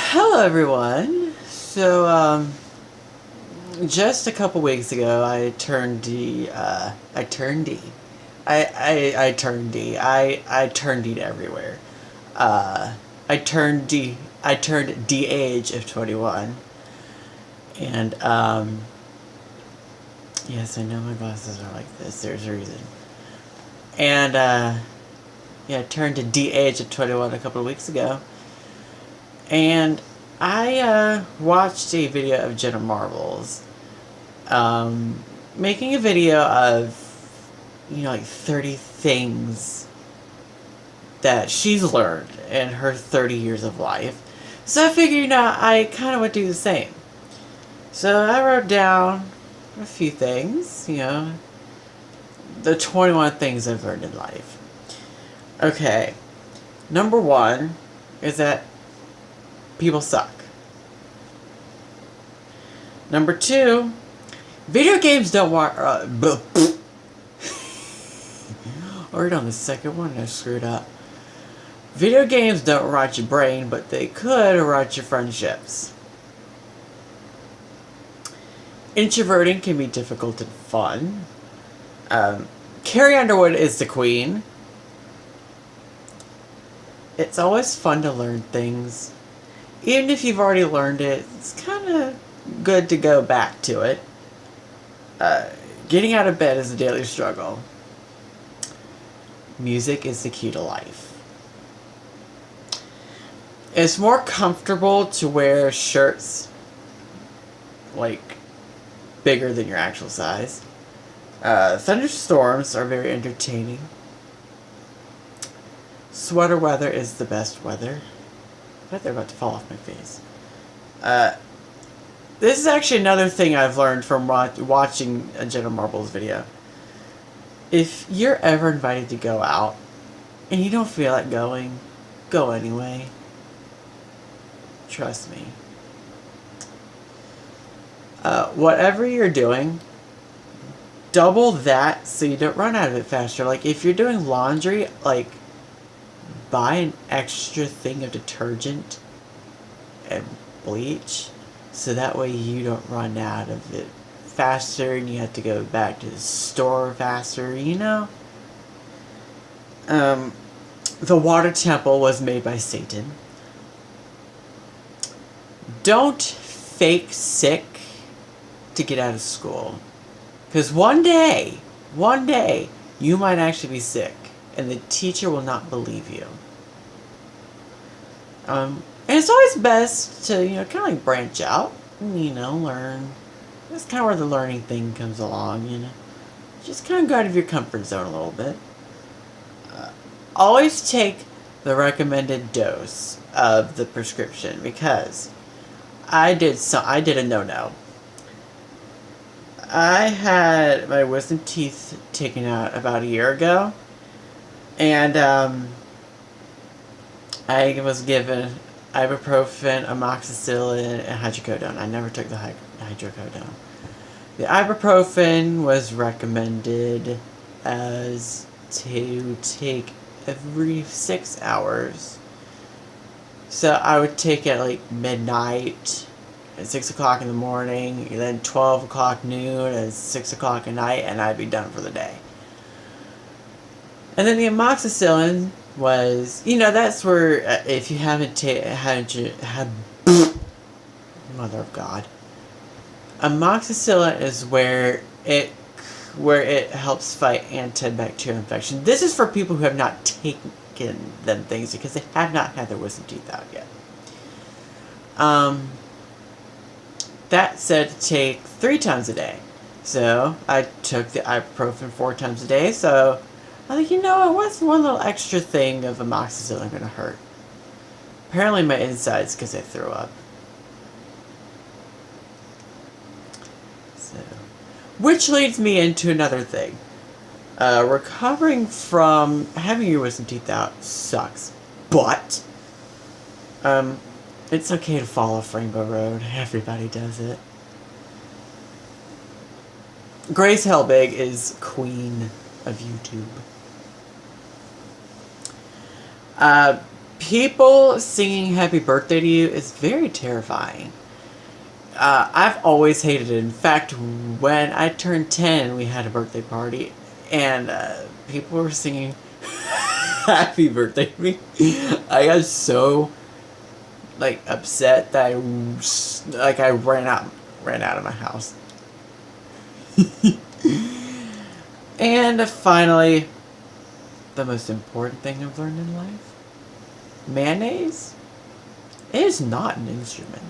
Hello everyone. Just a couple weeks ago I turned D. I turned D. I turned D. I turned D everywhere. Uh, I turned D. I turned D age of 21. And yes, I know my glasses are like this. There's a reason. And yeah, I turned to D age of 21 a couple of weeks ago. And I watched a video of Jenna Marbles making a video of, like 30 things that she's learned in her 30 years of life. So I figured, I kind of would do the same. So I wrote down a few things, the 21 things I've learned in life. Okay, number one is that people suck. Number two, video games don't want. Already on the second one, I screwed up. Video games don't rot your brain, but they could rot your friendships. Introverting can be difficult and fun. Carrie Underwood is the queen. It's always fun to learn things. Even if you've already learned it, it's kind of good to go back to it. Getting out of bed is a daily struggle. Music is the key to life. It's more comfortable to wear shirts bigger than your actual size. Thunderstorms are very entertaining. Sweater weather is the best weather. I bet they're about to fall off my face. This is actually another thing I've learned from watching a Jenna Marbles video. If you're ever invited to go out and you don't feel like going, go anyway. Trust me. Whatever you're doing, double that so you don't run out of it faster. Like if you're doing laundry, buy an extra thing of detergent and bleach so that way you don't run out of it faster and you have to go back to the store faster, The water temple was made by Satan. Don't fake sick to get out of school, because one day you might actually be sick and the teacher will not believe you. And it's always best to, kind of branch out and, learn. That's kind of where the learning thing comes along, Just kind of go out of your comfort zone a little bit. Always take the recommended dose of the prescription, because I did a no-no. I had my wisdom teeth taken out about a year ago. And I was given ibuprofen, amoxicillin, and hydrocodone. I never took the hydrocodone. The ibuprofen was recommended as to take every 6 hours. So I would take it at midnight, at 6 o'clock in the morning, and then 12 o'clock noon, and 6 o'clock at night, and I'd be done for the day. And then the amoxicillin was, that's where, if you haven't had Mother of God. Amoxicillin is where it helps fight antibacterial infection. This is for people who have not taken them things because they have not had their wisdom teeth out yet. That said to take 3 times a day. So I took the ibuprofen 4 times a day, so I think, what's one little extra thing of amoxicillin going to hurt? Apparently my insides, because I threw up. So, which leads me into another thing. Recovering from having your wisdom teeth out sucks. But, it's okay to fall off Rainbow Road. Everybody does it. Grace Helbig is queen of YouTube. People singing happy birthday to you is very terrifying. I've always hated it. In fact, when I turned 10, we had a birthday party, and people were singing happy birthday to me. I got so like upset that I ran out of my house. And finally, the most important thing I've learned in life: mayonnaise is not an instrument.